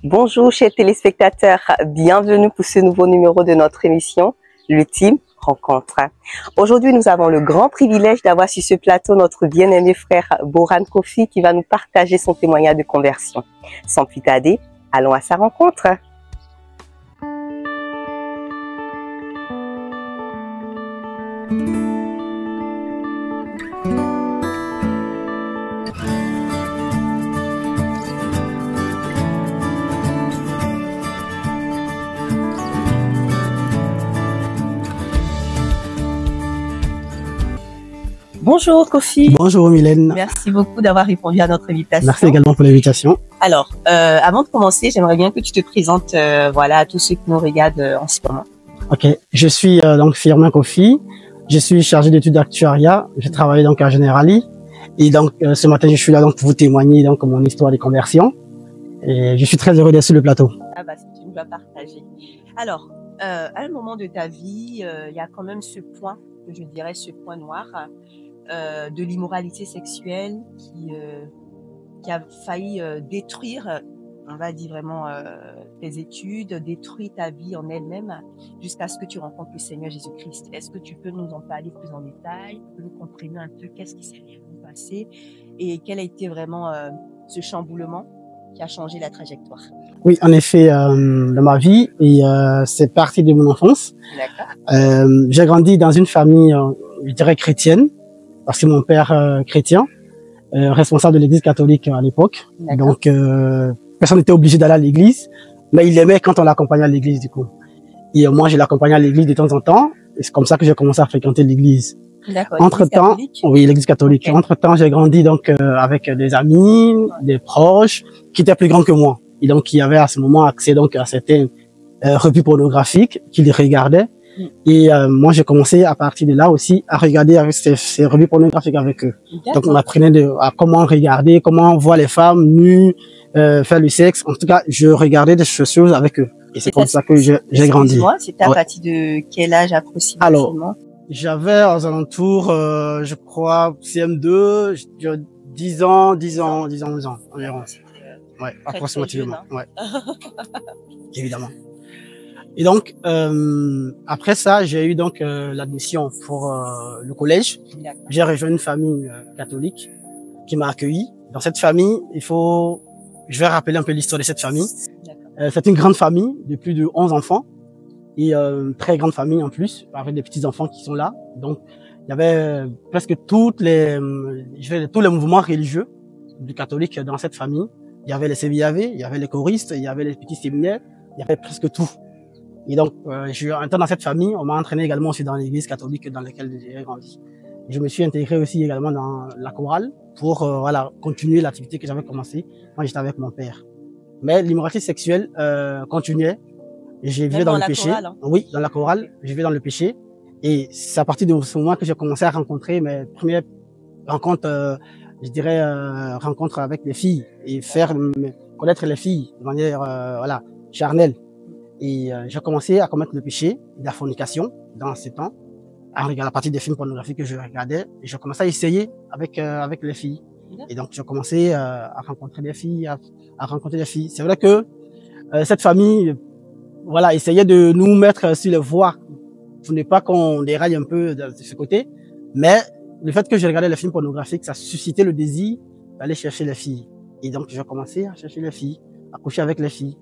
Bonjour chers téléspectateurs, bienvenue pour ce nouveau numéro de notre émission, l'ultime rencontre. Aujourd'hui, nous avons le grand privilège d'avoir sur ce plateau notre bien-aimé frère Boran Kofi qui va nous partager son témoignage de conversion. Sans plus tarder, allons à sa rencontre. Bonjour Kofi. Bonjour Mylène. Merci beaucoup d'avoir répondu à notre invitation. Merci également pour l'invitation. Alors, avant de commencer, j'aimerais bien que tu te présentes voilà, à tous ceux qui nous regardent en ce moment. Ok, je suis donc Firmin Kofi. Je suis chargé d'études d'actuariat. Je travaille donc à Generali. Et donc ce matin, je suis là donc pour vous témoigner donc mon histoire de conversion. Et je suis très heureux d'être sur le plateau. Ah bah, tu nous l'as partagé. Alors, à un moment de ta vie, il y a quand même ce point, que je dirais ce point noir, de l'immoralité sexuelle qui a failli détruire, on va dire vraiment, tes études, détruire ta vie en elle-même jusqu'à ce que tu rencontres le Seigneur Jésus-Christ. Est-ce que tu peux nous en parler plus en détail, que nous comprenions un peu qu'est-ce qui s'est réellement passé et quel a été vraiment ce chamboulement qui a changé la trajectoire? Oui, en effet, dans ma vie, et c'est parti de mon enfance. D'accord. J'ai grandi dans une famille, je dirais chrétienne, parce que mon père chrétien, responsable de l'église catholique à l'époque. Donc, personne n'était obligé d'aller à l'église, mais il aimait quand on l'accompagnait à l'église du coup. Et moi, je l'accompagnais à l'église de temps en temps, et c'est comme ça que j'ai commencé à fréquenter l'église. Entre-temps, oui, l'église catholique. Okay. Entre-temps, j'ai grandi donc avec des amis, des proches qui étaient plus grands que moi. Et donc, qui avaient à ce moment accès donc à certaines revues pornographiques qu'ils regardaient. Et moi, j'ai commencé à partir de là aussi à regarder avec ces revues pornographiques avec eux. Donc, on apprenait à comment regarder, comment voir les femmes nues, faire le sexe. En tout cas, je regardais des choses avec eux. Et c'est comme ça que j'ai grandi. C'était à partir de quel âge approximativement? Alors, j'avais aux alentours, je crois, CM2, 10 ans environ. Ouais, approximativement. Jeune, hein. Ouais. Évidemment. Et donc, après ça, j'ai eu donc l'admission pour le collège. J'ai rejoint une famille catholique qui m'a accueilli. Dans cette famille, je vais rappeler un peu l'histoire de cette famille. C'est une grande famille de plus de 11 enfants et très grande famille en plus, avec des petits-enfants qui sont là. Donc, il y avait presque tous les mouvements religieux du catholique dans cette famille. Il y avait les CVAV, il y avait les choristes, il y avait les petits séminaires, il y avait presque tout. Et donc, je suis entré dans cette famille. On m'a entraîné également aussi dans l'église catholique dans laquelle j'ai grandi. Je me suis intégré aussi également dans la chorale pour voilà, continuer l'activité que j'avais commencée quand j'étais avec mon père. Mais l'immoralité sexuelle continuait. Je vivais dans le péché. Chorale, hein. Oui, dans la chorale, je vivais dans le péché. Et c'est à partir de ce moment que j'ai commencé à rencontrer mes premières rencontres, je dirais rencontres avec les filles et faire connaître les filles de manière voilà, charnelle. Et j'ai commencé à commettre le péché de la fornication dans ce temps, à regarder la partie des films pornographiques que je regardais. Et j'ai commencé à essayer avec les filles. Et donc j'ai commencé à rencontrer des filles, à rencontrer des filles. C'est vrai que cette famille, voilà, essayait de nous mettre sur les voies pour ne pas qu'on déraille un peu de ce côté. Mais le fait que je regardais les films pornographiques, ça suscitait le désir d'aller chercher les filles. Et donc j'ai commencé à chercher les filles, à coucher avec les filles.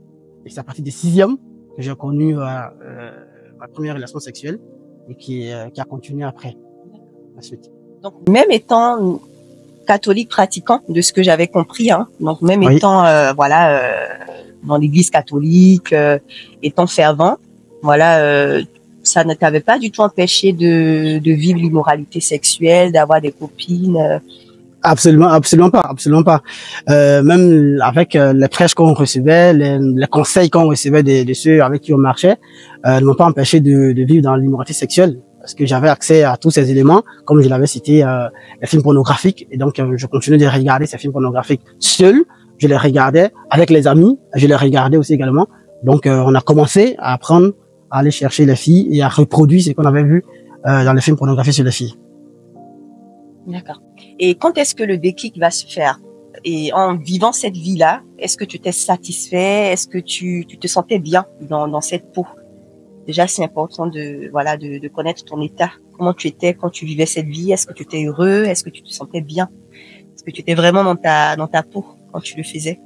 Et c'est à partir de 6e que j'ai connu ma première relation sexuelle et qui a continué après, la suite. Donc, même étant catholique pratiquant, de ce que j'avais compris, hein, donc même étant dans l'église catholique, étant fervent, voilà, ça ne t'avait pas du tout empêché de vivre l'immoralité sexuelle, d'avoir des copines. Absolument pas. Même avec les prêches qu'on recevait, les conseils qu'on recevait de ceux avec qui on marchait, ne m'ont pas empêché de vivre dans l'immoralité sexuelle, parce que j'avais accès à tous ces éléments, comme je l'avais cité, les films pornographiques, et donc je continuais de regarder ces films pornographiques seul. Je les regardais avec les amis, je les regardais aussi également. Donc on a commencé à apprendre à aller chercher les filles et à reproduire ce qu'on avait vu dans les films pornographiques sur les filles. D'accord. Et quand est-ce que le déclic va se faire? Et en vivant cette vie-là, est-ce que tu étais satisfait? Est-ce que tu te sentais bien dans cette peau? Déjà, c'est important de connaître ton état. Comment tu étais quand tu vivais cette vie? Est-ce que tu étais heureux? Est-ce que tu te sentais bien? Est-ce que tu étais vraiment dans ta peau quand tu le faisais?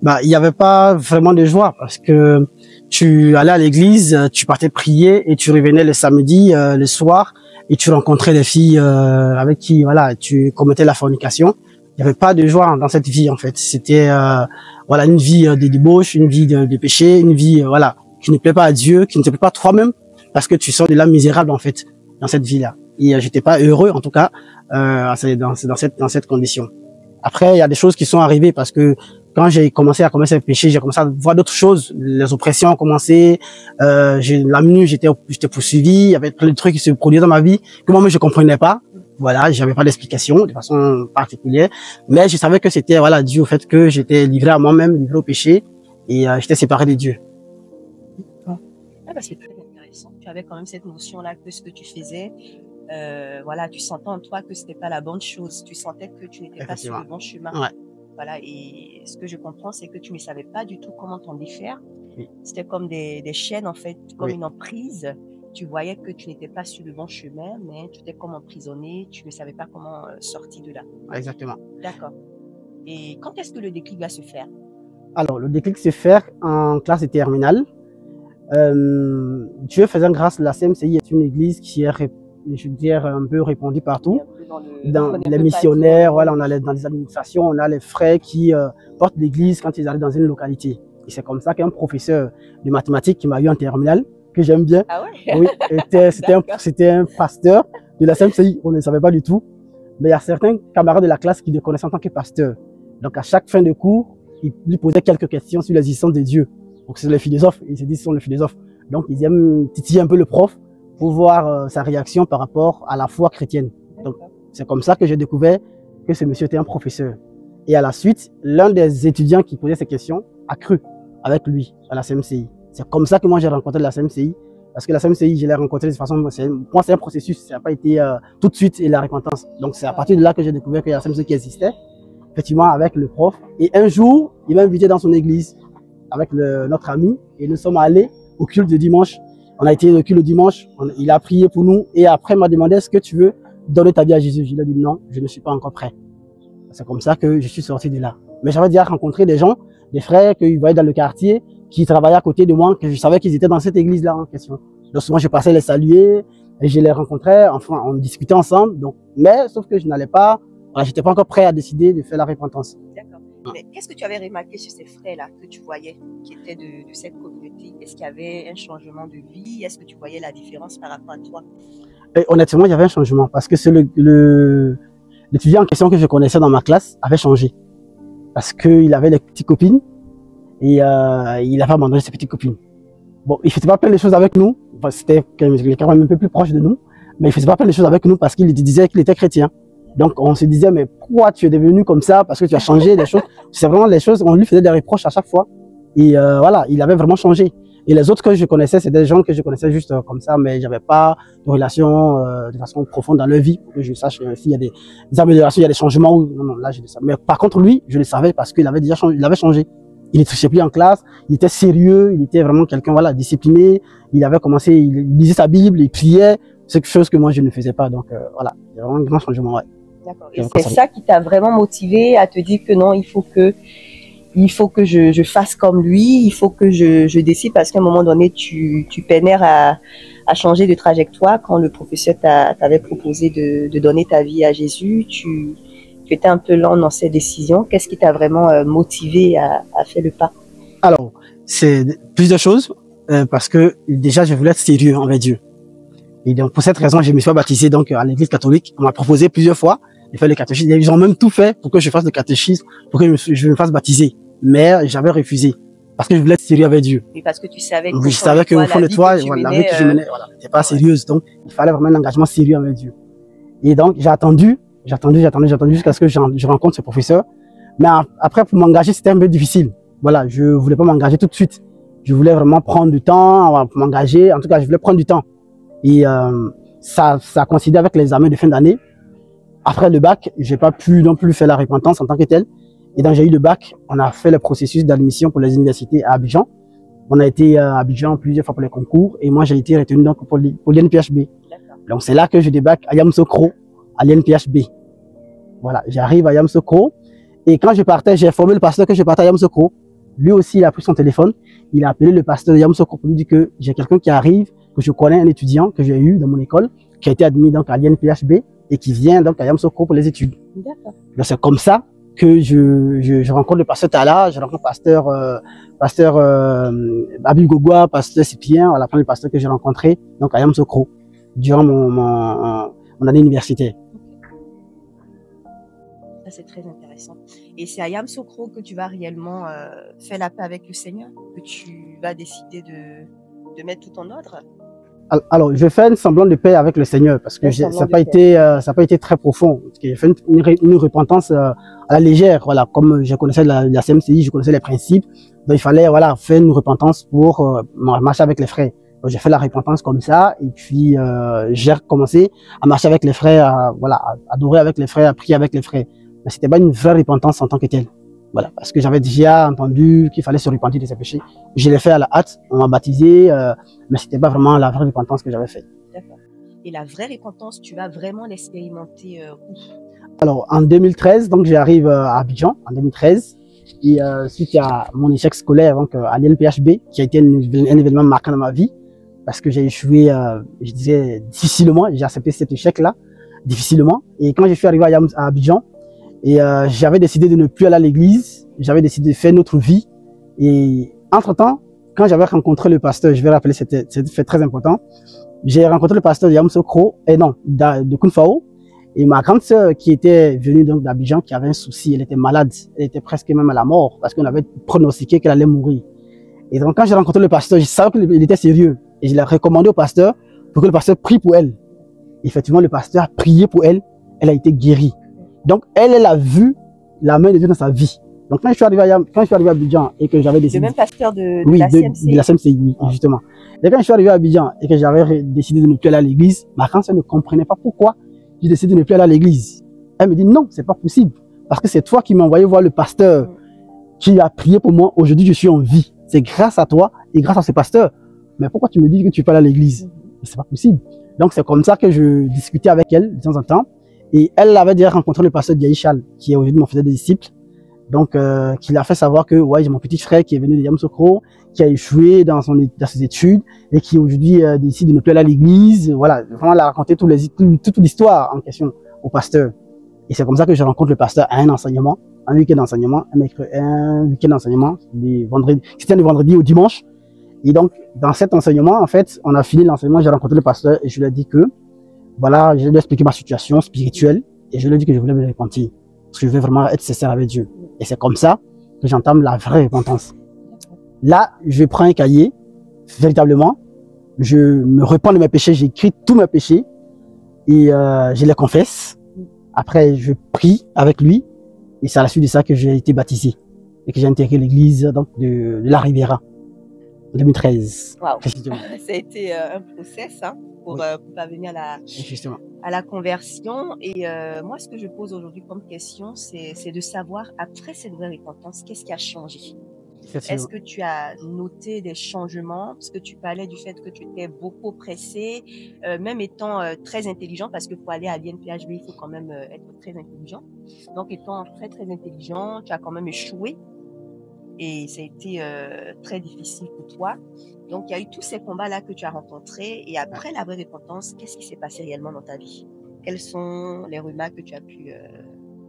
Bah, il n'y avait pas vraiment de joie parce que tu allais à l'église, tu partais prier et tu revenais le samedi, le soir, et tu rencontrais des filles avec qui, voilà, tu commettais la fornication. Il n'y avait pas de joie dans cette vie, en fait. C'était, voilà, une vie de débauche, une vie de péché, une vie, voilà, qui ne plaît pas à Dieu, qui ne te plaît pas toi-même, parce que tu sors de là misérable, en fait, dans cette vie-là. Et j'étais pas heureux, en tout cas, dans cette condition. Après, il y a des choses qui sont arrivées parce que quand j'ai commencé à commettre ces péchés, j'ai commencé à voir d'autres choses. Les oppressions ont commencé. La minute, j'étais poursuivi. Il y avait plein de trucs qui se produisaient dans ma vie que moi-même je comprenais pas. Voilà, j'avais pas d'explication de façon particulière, mais je savais que c'était voilà dû au fait que j'étais livré à moi-même, livré au péché, et j'étais séparé de Dieu. Ah bah c'est très intéressant. Tu avais quand même cette notion-là que ce que tu faisais, voilà, tu sentais en toi que c'était pas la bonne chose. Tu sentais que tu n'étais pas sur le bon chemin. Ouais. Voilà, et ce que je comprends, c'est que tu ne savais pas du tout comment t'en défaire. Oui. C'était comme des chaînes, en fait, comme Oui. une emprise. Tu voyais que tu n'étais pas sur le bon chemin, mais tu étais comme emprisonné, tu ne savais pas comment sortir de là. Exactement. D'accord. Et quand est-ce que le déclic va se faire? Alors, le déclic se fait en classe de terminale. Dieu faisant grâce, la CMCI est une église qui est, je veux dire, un peu répandue partout. Dans les missionnaires, voilà, on a dans les administrations, on a les frères qui portent l'église quand ils arrivent dans une localité. Et c'est comme ça qu'un professeur de mathématiques qui m'a eu en terminale, que j'aime bien, ah ouais? Oui, c'était un pasteur de la CMCI, on ne savait pas du tout. Mais il y a certains camarades de la classe qui le connaissaient en tant que pasteur. Donc à chaque fin de cours, ils lui posaient quelques questions sur l'existence de Dieu. Donc c'est les philosophes, ils se disent qu'ils sont les philosophes. Donc ils aiment titiller un peu le prof pour voir sa réaction par rapport à la foi chrétienne. Donc c'est comme ça que j'ai découvert que ce monsieur était un professeur. Et à la suite, l'un des étudiants qui posait ces questions a cru avec lui à la CMCI. C'est comme ça que moi j'ai rencontré la CMCI. Parce que la CMCI, je l'ai rencontrée de façon, moi c'est un processus, ça n'a pas été tout de suite et la repentance. Donc c'est à partir de là que j'ai découvert qu'il y a la CMCI qui existait, effectivement avec le prof. Et un jour, il m'a invité dans son église avec notre ami et nous sommes allés au culte de dimanche. On a été au culte le dimanche, il a prié pour nous et après il m'a demandé est-ce que tu veux donner ta vie à Jésus. Je lui ai dit non, je ne suis pas encore prêt. C'est comme ça que je suis sorti de là. Mais j'avais déjà rencontré des gens, des frères qu'ils voyaient dans le quartier, qui travaillaient à côté de moi, que je savais qu'ils étaient dans cette église-là en question. Donc souvent je passais les saluer, et je les rencontrais, enfin on discutait ensemble. Donc, mais sauf que je n'allais pas, voilà, j'étais pas encore prêt à décider de faire la repentance. D'accord. Mais qu'est-ce que tu avais remarqué sur ces frères-là que tu voyais, qui étaient de cette communauté? Est-ce qu'il y avait un changement de vie? Est-ce que tu voyais la différence par rapport à toi? Et honnêtement, il y avait un changement parce que c'est l'étudiant en question que je connaissais dans ma classe avait changé. Parce qu'il avait des petites copines et il avait abandonné ses petites copines. Bon, il faisait pas plein de choses avec nous, enfin, c'était quand même un peu plus proche de nous, mais il faisait pas plein de choses avec nous parce qu'il disait qu'il était chrétien. Donc on se disait, mais pourquoi tu es devenu comme ça? Parce que tu as changé des choses. C'est vraiment les choses, on lui faisait des reproches à chaque fois. Et voilà, il avait vraiment changé. Et les autres que je connaissais, c'était des gens que je connaissais juste comme ça, mais j'avais pas de relation de façon profonde dans leur vie pour que je sache s'il y a des améliorations, il y a des changements. Non, non, là je le savais. Mais par contre lui, je le savais parce qu'il avait déjà changé, il avait changé. Il ne trichait plus en classe, il était sérieux, il était vraiment quelqu'un voilà discipliné. Il avait commencé, il lisait sa Bible, il priait, c'est quelque chose que moi je ne faisais pas. Donc voilà, il y a vraiment un grand changement. Ouais. D'accord. Et c'est ça qui t'a vraiment motivé à te dire que non, il faut que je fasse comme lui, il faut que je décide parce qu'à un moment donné, tu peinais à changer de trajectoire quand le professeur t'avait proposé de donner ta vie à Jésus. Tu étais un peu lent dans ces décisions. Qu'est-ce qui t'a vraiment motivé à faire le pas? Alors, c'est plusieurs choses parce que déjà, je voulais être sérieux envers Dieu. Et donc, pour cette raison, je me suis baptisé donc à l'église catholique. On m'a proposé plusieurs fois de faire le catéchisme. Ils ont même tout fait pour que je fasse le catéchisme, pour que je me fasse baptiser. Mais j'avais refusé parce que je voulais être sérieux avec Dieu. Et parce que tu savais que, oui, je savais qu'au fond de toi, la vie que je menais, voilà, n'était pas sérieuse. Donc, il fallait vraiment un engagement sérieux avec Dieu. Et donc, j'ai attendu jusqu'à ce que je rencontre ce professeur. Mais après, pour m'engager, c'était un peu difficile. Voilà, je voulais pas m'engager tout de suite. Je voulais vraiment prendre du temps pour m'engager. En tout cas, je voulais prendre du temps. Et ça coïncidait avec les examens de fin d'année. Après le bac, j'ai pas pu non plus faire la repentance en tant que tel. Et donc, j'ai eu le bac. On a fait le processus d'admission pour les universités à Abidjan. On a été à Abidjan plusieurs fois pour les concours. Et moi, j'ai été retenu donc pour l'INPHB. Donc, c'est là que je débarque à Yamoussoukro, à l'INPHB. Voilà, j'arrive à Yamoussoukro. Et quand je partais, j'ai informé le pasteur que je partais à Yamoussoukro. Lui aussi, il a pris son téléphone. Il a appelé le pasteur de Yamoussoukro pour lui dire que j'ai quelqu'un qui arrive, que je connais, un étudiant que j'ai eu dans mon école, qui a été admis donc à l'INPHB et qui vient donc à Yamoussoukro pour les études. Donc, c'est comme ça que je rencontre le pasteur Tala, je rencontre pasteur Abil Gogwa, pasteur Cyprien, voilà, plein de pasteurs que j'ai rencontrés donc à Yamoussoukro durant mon année universitaire. Ça, c'est très intéressant. Et c'est à Yamoussoukro que tu vas réellement faire la paix avec le Seigneur, que tu vas décider de mettre tout en ordre? Alors, je fais un semblant de paix avec le Seigneur parce que ça n'a pas été très profond. Parce que j'ai fait une repentance à la légère, voilà, comme je connaissais la CMCI, je connaissais les principes. Donc, il fallait, voilà, faire une repentance pour marcher avec les frères. Donc, j'ai fait la repentance comme ça et puis j'ai recommencé à marcher avec les frères, à adorer avec les frères, à prier avec les frères. Mais c'était pas une vraie repentance en tant que telle. Voilà, parce que j'avais déjà entendu qu'il fallait se repentir de ses péchés. Je l'ai fait à la hâte, on m'a baptisé, mais c'était pas vraiment la vraie repentance que j'avais faite. D'accord. Et la vraie repentance, tu vas vraiment l'expérimenter où? Alors, en 2013, donc j'arrive à Abidjan, en 2013, et suite à mon échec scolaire donc, à l'INPHB, qui a été un événement marquant dans ma vie, parce que j'ai échoué, je disais, difficilement, j'ai accepté cet échec-là, difficilement. Et quand je suis arrivé à Abidjan, et j'avais décidé de ne plus aller à l'église, j'avais décidé de faire une autre vie. Et entre-temps, quand j'avais rencontré le pasteur, je vais rappeler, c'était fait très important, j'ai rencontré le pasteur de Yamoussoukro, de Kounfao, et ma grande sœur qui était venue donc d'Abidjan, qui avait un souci, elle était malade, elle était presque même à la mort, parce qu'on avait pronostiqué qu'elle allait mourir. Et donc quand j'ai rencontré le pasteur, je savais qu'il était sérieux, et je l'ai recommandé au pasteur pour que le pasteur prie pour elle. Et effectivement, le pasteur a prié pour elle, elle a été guérie. Donc, elle a vu la main de Dieu dans sa vie. Donc, quand je suis arrivé à Abidjan et que j'avais décidé... Le même pasteur de la CMCI. De la CMCI, oui, justement. Et quand je suis arrivé à Abidjan et que j'avais décidé de ne plus aller à l'église, ma grande sœur ne comprenait pas pourquoi j'ai décidé de ne plus aller à l'église. Elle me dit non, c'est pas possible. Parce que c'est toi qui m'as envoyé voir le pasteur qui a prié pour moi. Aujourd'hui, je suis en vie. C'est grâce à toi et grâce à ce pasteur. Mais pourquoi tu me dis que tu peux aller à l'église? C'est pas possible. Donc, c'est comme ça que je discutais avec elle de temps en temps. Et elle avait déjà rencontré le pasteur Diaïchal, qui est aujourd'hui mon fidèle disciple. Donc, qui l'a fait savoir que, ouais, j'ai mon petit frère qui est venu de Yamoussoukro, qui a échoué dans ses études, et qui aujourd'hui décide de ne plus aller à l'église. Voilà, vraiment, elle a raconté toute l'histoire en question au pasteur. Et c'est comme ça que je rencontre le pasteur à un enseignement, un week-end d'enseignement, un week-end d'enseignement, c'était le vendredi au dimanche. Et donc, dans cet enseignement, en fait, on a fini l'enseignement, j'ai rencontré le pasteur et je lui ai dit que, voilà, je lui ai expliqué ma situation spirituelle et je lui ai dit que je voulais me repentir. Parce que je veux vraiment être sincère avec Dieu. Et c'est comme ça que j'entame la vraie repentance. Là, je prends un cahier, véritablement, je me repens de mes péchés, j'écris tous mes péchés et je les confesse. Après, je prie avec lui et c'est à la suite de ça que j'ai été baptisé et que j'ai intégré l'église donc de la Riviera en 2013. Wow. Ça a été un process hein, pour parvenir à la conversion. Et moi, ce que je pose aujourd'hui comme question, c'est de savoir, après cette vraie repentance, qu'est-ce qui a changé? Est-ce que tu as noté des changements? Parce que tu parlais du fait que tu étais beaucoup pressé, même étant très intelligent, parce que pour aller à l'INPHB, il faut quand même être très intelligent. Donc, étant très, très intelligent, tu as quand même échoué. Et ça a été très difficile pour toi. Donc, il y a eu tous ces combats-là que tu as rencontrés. Et après la vraie repentance, qu'est-ce qui s'est passé réellement dans ta vie? Quelles sont les remarques que tu as pu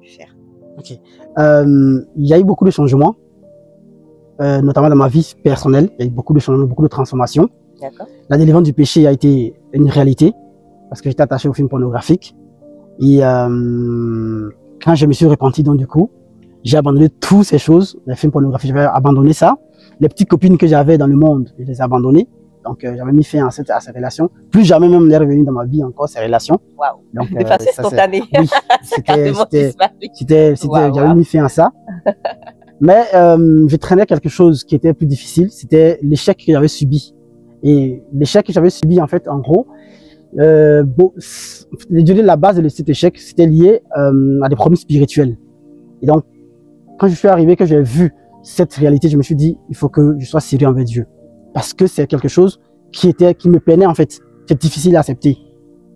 faire? Ok. Il y a eu beaucoup de changements, notamment dans ma vie personnelle. Il y a eu beaucoup de changements, beaucoup de transformations. D'accord. La délivrance du péché a été une réalité parce que j'étais attaché aux films pornographiques. Et quand je me suis repenti, donc du coup, j'ai abandonné toutes ces choses, les films pornographiques, j'avais abandonné ça. Les petites copines que j'avais dans le monde, je les ai abandonnées. Donc, j'avais mis fin à ces relations. Plus jamais même les revenir dans ma vie encore, ces relations. Waouh. Donc, de façon spontanée. Oui, j'avais mis fin à ça. Mais, je traînais quelque chose qui était plus difficile. C'était l'échec que j'avais subi. Et l'échec que j'avais subi, en fait, en gros, la base de cet échec, c'était lié à des problèmes spirituels. Et donc, quand je suis arrivé, que j'ai vu cette réalité, je me suis dit, il faut que je sois sérieux envers Dieu. Parce que c'est quelque chose qui me peinait en fait. C'est difficile à accepter.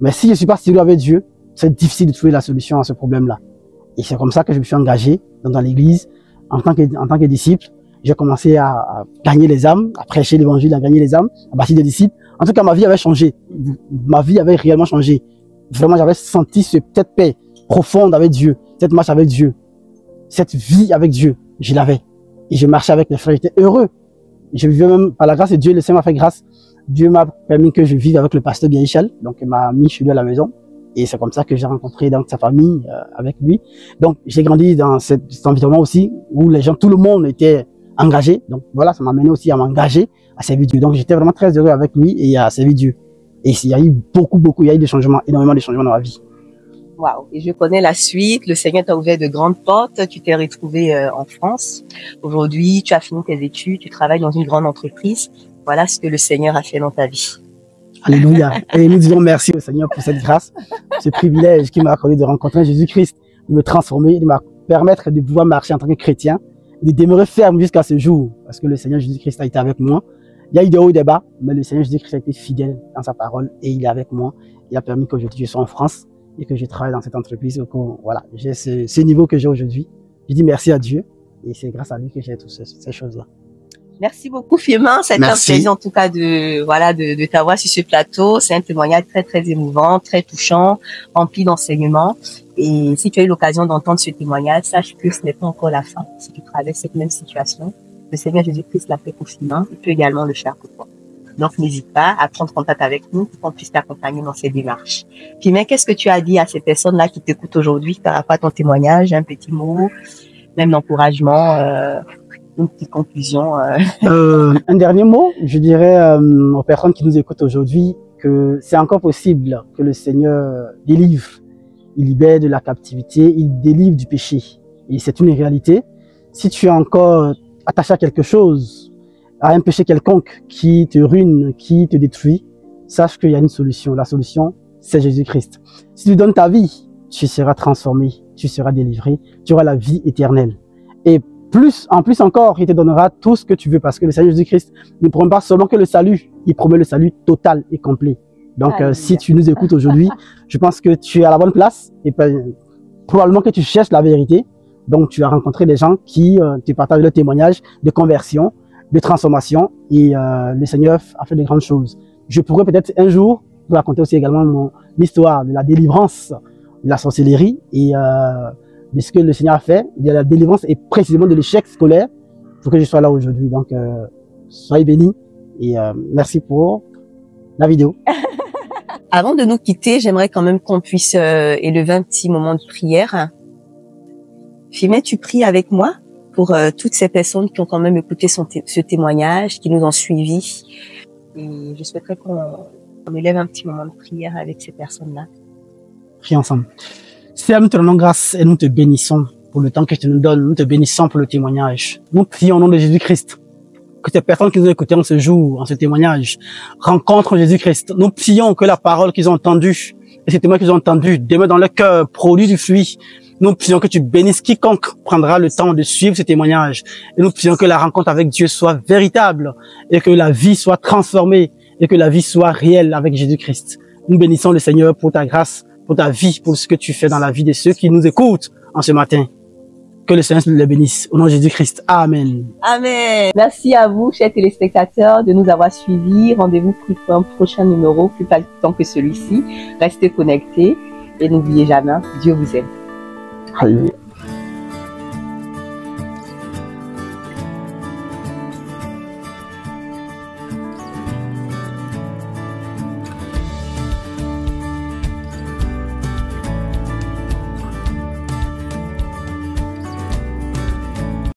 Mais si je suis pas sérieux avec Dieu, c'est difficile de trouver la solution à ce problème-là. Et c'est comme ça que je me suis engagé dans l'église en tant que disciple. J'ai commencé à gagner les âmes, à prêcher l'évangile, à gagner les âmes, à bâtir des disciples. En tout cas, ma vie avait changé. Ma vie avait réellement changé. Vraiment, j'avais senti cette paix profonde avec Dieu, cette marche avec Dieu, cette vie avec Dieu. Je l'avais. Et je marchais avec les frères. J'étais heureux. Je vivais même, par la grâce de Dieu, le Seigneur m'a fait grâce. Dieu m'a permis que je vive avec le pasteur Bienchel. Donc, il m'a mis chez lui à la maison. Et c'est comme ça que j'ai rencontré donc sa famille avec lui. Donc, j'ai grandi dans cet environnement aussi où les gens, tout le monde était engagé. Donc, voilà, ça m'a amené aussi à m'engager, à servir Dieu. Donc, j'étais vraiment très heureux avec lui et à servir Dieu. Et il y a eu il y a eu des changements, énormément de changements dans ma vie. Waouh. Et je connais la suite. Le Seigneur t'a ouvert de grandes portes. Tu t'es retrouvé en France. Aujourd'hui, tu as fini tes études. Tu travailles dans une grande entreprise. Voilà ce que le Seigneur a fait dans ta vie. Alléluia. Et nous disons merci au Seigneur pour cette grâce, ce privilège qu'il m'a accordé de rencontrer Jésus-Christ, de me transformer, de me permettre de pouvoir marcher en tant que chrétien, et de demeurer ferme jusqu'à ce jour. Parce que le Seigneur Jésus-Christ a été avec moi. Il y a eu des hauts et des bas, mais le Seigneur Jésus-Christ a été fidèle dans sa parole et il est avec moi. Il a permis qu'aujourd'hui je sois en France et que je travaille dans cette entreprise. Donc, voilà, j'ai ce niveau que j'ai aujourd'hui. Je dis merci à Dieu et c'est grâce à lui que j'ai toutes ces choses-là. Merci beaucoup, Firmin. C'est un plaisir, en tout cas, de t'avoir sur ce plateau. C'est un témoignage très, très émouvant, très touchant, rempli d'enseignements. Et si tu as eu l'occasion d'entendre ce témoignage, sache que ce n'est pas encore la fin. Si tu traverses cette même situation, le Seigneur Jésus-Christ l'a fait pour Firmin. Il peut également le faire pour toi. Donc, n'hésite pas à prendre contact avec nous pour qu'on puisse t'accompagner dans ces démarches. Firmin, qu'est-ce que tu as dit à ces personnes-là qui t'écoutent aujourd'hui par rapport à ton témoignage? Un petit mot, même d'encouragement, une petite conclusion. Un dernier mot, je dirais aux personnes qui nous écoutent aujourd'hui que c'est encore possible que le Seigneur délivre. Il libère de la captivité, il délivre du péché. Et c'est une réalité. Si tu es encore attaché à quelque chose, à un péché quelconque qui te ruine, qui te détruit, sache qu'il y a une solution. La solution, c'est Jésus-Christ. Si tu donnes ta vie, tu seras transformé, tu seras délivré, tu auras la vie éternelle. Et en plus encore, il te donnera tout ce que tu veux parce que le Seigneur Jésus-Christ ne promet pas seulement que le salut, il promet le salut total et complet. Donc, si tu nous écoutes aujourd'hui, je pense que tu es à la bonne place et probablement que tu cherches la vérité. Donc, tu as rencontré des gens qui te partagent leur témoignage de conversion, de transformation et le Seigneur a fait de grandes choses. Je pourrais peut-être un jour vous raconter aussi également mon histoire de la délivrance, de la sorcellerie et de ce que le Seigneur a fait, de la délivrance et précisément de l'échec scolaire pour que je sois là aujourd'hui. Donc, soyez bénis et merci pour la vidéo. Avant de nous quitter, j'aimerais quand même qu'on puisse élever un petit moment de prière. Firmin, tu pries avec moi pour toutes ces personnes qui ont quand même écouté ce témoignage, qui nous ont suivis. Et je souhaiterais qu'on élève un petit moment de prière avec ces personnes-là. Prions ensemble. Seigneur, nous te rendons grâce et nous te bénissons pour le temps que tu nous donnes. Nous te bénissons pour le témoignage. Nous prions au nom de Jésus-Christ que ces personnes qui nous ont écoutés en ce jour, en ce témoignage, rencontrent Jésus-Christ. Nous prions que la parole qu'ils ont entendue et ces témoignages qu'ils ont entendus demeurent dans leur cœur, produisent du fruit. Nous prions que tu bénisses quiconque prendra le temps de suivre ce témoignage. Et nous prions que la rencontre avec Dieu soit véritable et que la vie soit transformée et que la vie soit réelle avec Jésus-Christ. Nous bénissons le Seigneur pour ta grâce, pour ta vie, pour ce que tu fais dans la vie de ceux qui nous écoutent en ce matin. Que le Seigneur les bénisse. Au nom de Jésus-Christ. Amen. Amen. Merci à vous, chers téléspectateurs, de nous avoir suivis. Rendez-vous pour un prochain numéro plus palpitant que celui-ci. Restez connectés et n'oubliez jamais, Dieu vous aime. Alléluia.